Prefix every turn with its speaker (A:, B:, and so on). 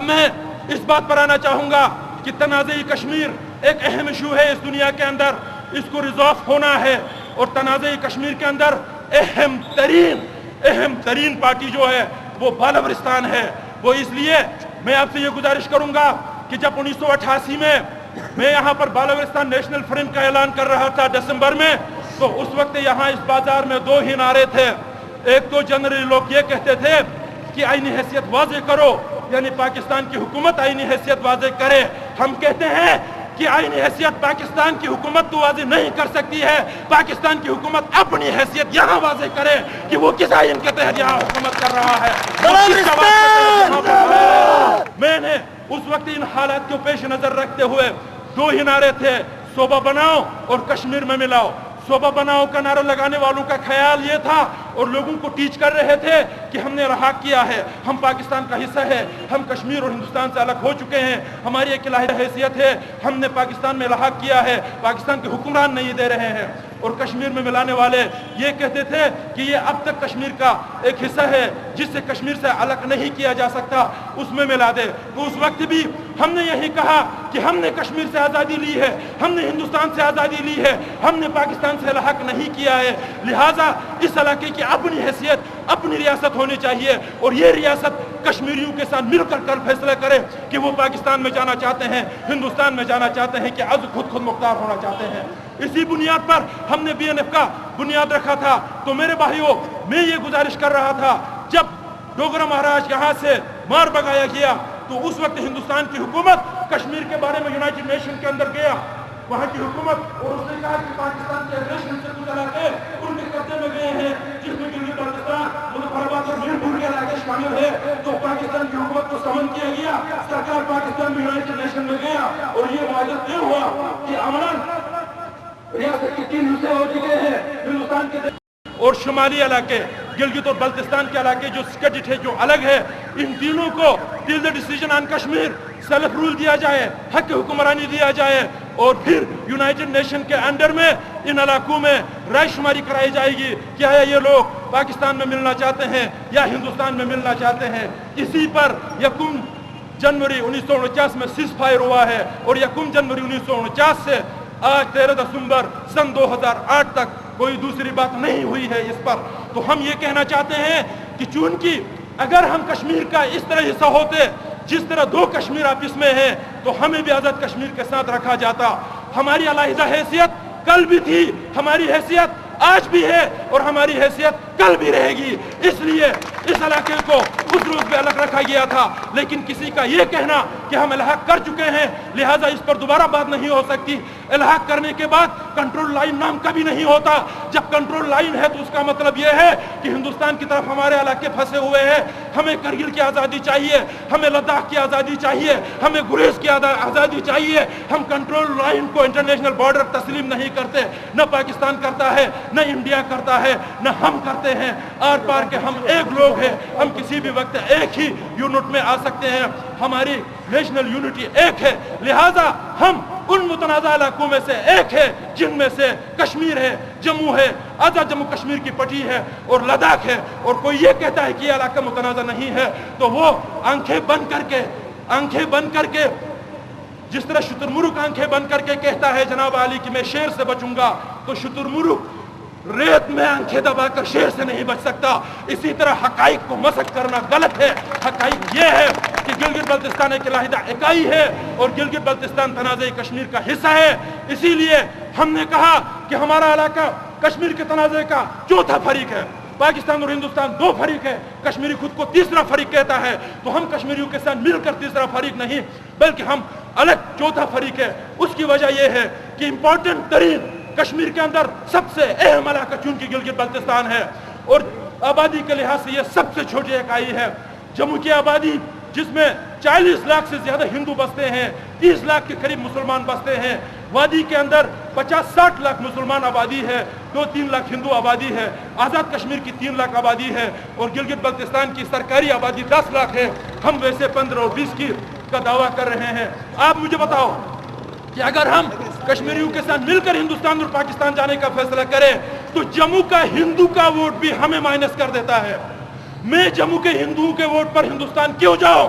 A: اب میں اس بات پر آنا چاہوں گا کہ تنازعی کشمیر ایک اہم ایشو ہے اس دنیا کے اندر، اس کو ریزالو ہونا ہے، اور تنازعی کشمیر کے اندر اہم ترین پارٹی جو ہے وہ بالورستان ہے۔ وہ اس لیے میں آپ سے یہ گزارش کروں گا کہ جب 1988 میں یہاں پر بالورستان نیشنل فرنٹ کا اعلان کر رہا تھا دسمبر میں، تو اس وقت یہاں اس بازار میں دو ہی نعرے تھے۔ ایک تو جنرلی لوگ یہ کہتے تھے کہ آئینی حیثیت واضح کرو، یعنی پاکستان کی حکومت آئینی حیثیت واضح کرے۔ ہم کہتے ہیں کہ آئینی حیثیت پاکستان کی حکومت تو واضح نہیں کر سکتی ہے، پاکستان کی حکومت اپنی حیثیت یہاں واضح کرے کہ وہ کس آئین کے تحت یہاں حکومت کر رہا ہے۔ میں نے اس وقت ان حالات کو پیش نظر رکھتے ہوئے دو ہی نعرے تھے، صوبہ بناؤ اور کشمیر میں ملاؤ۔ صوبہ بناؤ کا نعرہ لگانے والوں کا خیال یہ تھا اور لوگوں کو ٹیچ کر رہے تھے کہ ہم نے رہا کیا ہے، ہم پاکستان کا حصہ ہے، ہم کشمیر اور ہندوستان سے الگ ہو چکے ہیں، ہماری ایک الہی حیثیت ہے، ہم نے پاکستان میں لحاق کیا ہے، پاکستان کے حکمران نہیں دے رہے ہیں۔ اور کشمیر میں ملانے والے یہ کہتے تھے کہ یہ اب تک کشمیر کا ایک حصہ ہے جس سے کشمیر سے الگ نہیں کیا جا سکتا، اس میں ملا دے۔ تو اس وقت بھی ہم نے یہی کہا کہ ہم نے کشمیر سے آزادی لی ہے، ہم نے ہندوستان سے آزادی لی ہے، ہم نے پاکستان سے الحاق نہیں کیا ہے، لہٰذا اس علاقے کی اپنی حیثیت، اپنی ریاست ہونی چاہیے، اور یہ ریاست کشمیریوں کے ساتھ مل کر فیصلہ کرے کہ وہ پاکستان میں جانا چاہتے ہیں، ہندوستان میں جانا چاہتے ہیں، کہ خود مختار ہونا چاہتے ہیں۔ اسی بنیاد پر ہم نے BNF کا بنیاد رکھا تھا۔ تو میرے بھائیوں، میں یہ گزارش کر رہا تھا، جب ڈوگرا مہاراج یہاں سے مار بگایا گیا تو اس وقت ہندوستان کی حکومت کشمیر کے بارے میں یونائٹڈ نیشن کے اندر گیا، وہاں کی حکومت، اور اس نے کہا کہ پاکستان کے ایگریشن سے کچھ علاقے ان کے قبضے میں گئے ہیں، جس میں گلگت بلتستان، مظفرآباد اور میرپور کے علاقے شامل ہے۔ تو پاکستان کی حکومت کو سمن کیا گیا، سرکار پاکستان میں یونائٹڈ نیشن میں گیا، اور یہ معاہدہ طے ہوا کہ امن ریاست کے 3 حصے ہو چکے ہیں، ہندوستان کے اور شمالی علاقے گلگت اور بلتستان کے علاقے جو سکیڈٹ ہے، جو الگ ہے، ان تینوں کو ٹل دی ڈیسیژن آن کشمیر سیلف رول دیا جائے، حق حکمرانی دیا جائے، اور پھر یونائٹڈ نیشن کے انڈر میں ان علاقوں میں رائے شماری کرائی جائے گی کہ آیا یہ لوگ پاکستان میں ملنا چاہتے ہیں یا ہندوستان میں ملنا چاہتے ہیں۔ اسی پر 1 جنوری 1949 میں سیز فائر ہوا ہے، اور 1 جنوری 1949 سے آج 13 دسمبر سن 2008 تک کوئی دوسری بات نہیں ہوئی ہے اس پر۔ تو ہم یہ کہنا چاہتے ہیں کہ چونکہ اگر ہم کشمیر کا اس طرح حصہ ہوتے جس طرح 2 کشمیر آپس میں ہیں، تو ہمیں بھی آزاد کشمیر کے ساتھ رکھا جاتا۔ ہماری علیحدہ حیثیت کل بھی تھی، ہماری حیثیت آج بھی ہے، اور ہماری حیثیت کل بھی رہے گی۔ اس لیے اس علاقے کو اس روز پہ الگ رکھا گیا تھا، لیکن کسی کا یہ کہنا کہ ہم الحاق کر چکے ہیں لہٰذا اس پر دوبارہ بات نہیں ہو سکتی۔ الحاق کرنے کے بعد کنٹرول لائن نام کا بھی نہیں ہوتا۔ جب کنٹرول لائن ہے تو اس کا مطلب یہ ہے کہ ہندوستان کی طرف ہمارے علاقے پھنسے ہوئے ہیں، ہمیں کرگل کی آزادی چاہیے، ہمیں لداخ کی آزادی چاہیے، ہمیں گریز کی آزادی چاہیے۔ ہم کنٹرول لائن کو انٹرنیشنل بارڈر تسلیم نہیں کرتے، نہ پاکستان کرتا ہے، نہ انڈیا کرتا ہے، نہ ہم کرتے ہیں۔ آر پار کے ہم ایک لوگ ہیں، ہم کسی بھی وقت ایک ہی یونٹ میں آ سکتے ہیں، ہماری نیشنل یونٹی ایک ہے، لہٰذا ہم ان متنازع علاقوں میں سے ایک ہے جن میں سے کشمیر ہے، جموں ہے، آزاد جموں کشمیر کی پٹی ہے، اور لداخ ہے۔ اور کوئی یہ کہتا ہے کہ یہ علاقہ متنازع نہیں ہے تو وہ آنکھیں بند کر کے جس طرح شتر مرغ آنکھیں بند کر کے کہتا ہے جناب علی کہ میں شیر سے بچوں گا، تو شتر مرغ ریت میں آنکھیں دبا کر شیر سے نہیں بچ سکتا۔ اسی طرح حقائق کو مسخ کرنا غلط ہے۔ حقائق یہ ہے کہ گلگت بلتستان ایک علیحدہ اکائی ہے، اور گلگت بلتستان تنازعی کشمیر کا حصہ ہے۔ اسی لیے ہم نے کہا کہ ہمارا علاقہ کشمیر کے تنازع کا چوتھا فریق ہے۔ پاکستان اور ہندوستان 2 فریق ہے، کشمیری خود کو تیسرا فریق کہتا ہے، تو ہم کشمیریوں کے ساتھ مل کر تیسرا فریق نہیں بلکہ ہم الگ چوتھا فریق ہے۔ اس کی وجہ یہ ہے کہ امپورٹنٹ ترین کشمیر کے اندر سب سے اہم علاقہ چونکہ گلگت بلتستان ہے، اور آبادی کے لحاظ سے یہ سب سے چھوٹی اکائی ہے۔ جموں کی آبادی جس میں 40 لاکھ سے زیادہ ہندو بستے ہیں، 30 لاکھ کے قریب مسلمان بستے ہیں، وادی کے اندر 50-60 لاکھ مسلمان آبادی ہے، 2-3 لاکھ ہندو آبادی ہے، آزاد کشمیر کی 3 لاکھ آبادی ہے، اور گلگت بلتستان کی سرکاری آبادی 10 لاکھ ہے۔ ہم ویسے 15 اور 20 کا دعویٰ کر رہے ہیں۔ آپ مجھے بتاؤ کہ اگر ہم کشمیریوں کے ساتھ مل کر ہندوستان اور پاکستان جانے کا فیصلہ کریں تو جموں کا ہندو کا ووٹ بھی ہمیں مائنس کر دیتا ہے۔ میں جموں کے ہندوؤں کے ووٹ پر ہندوستان کیوں جاؤں؟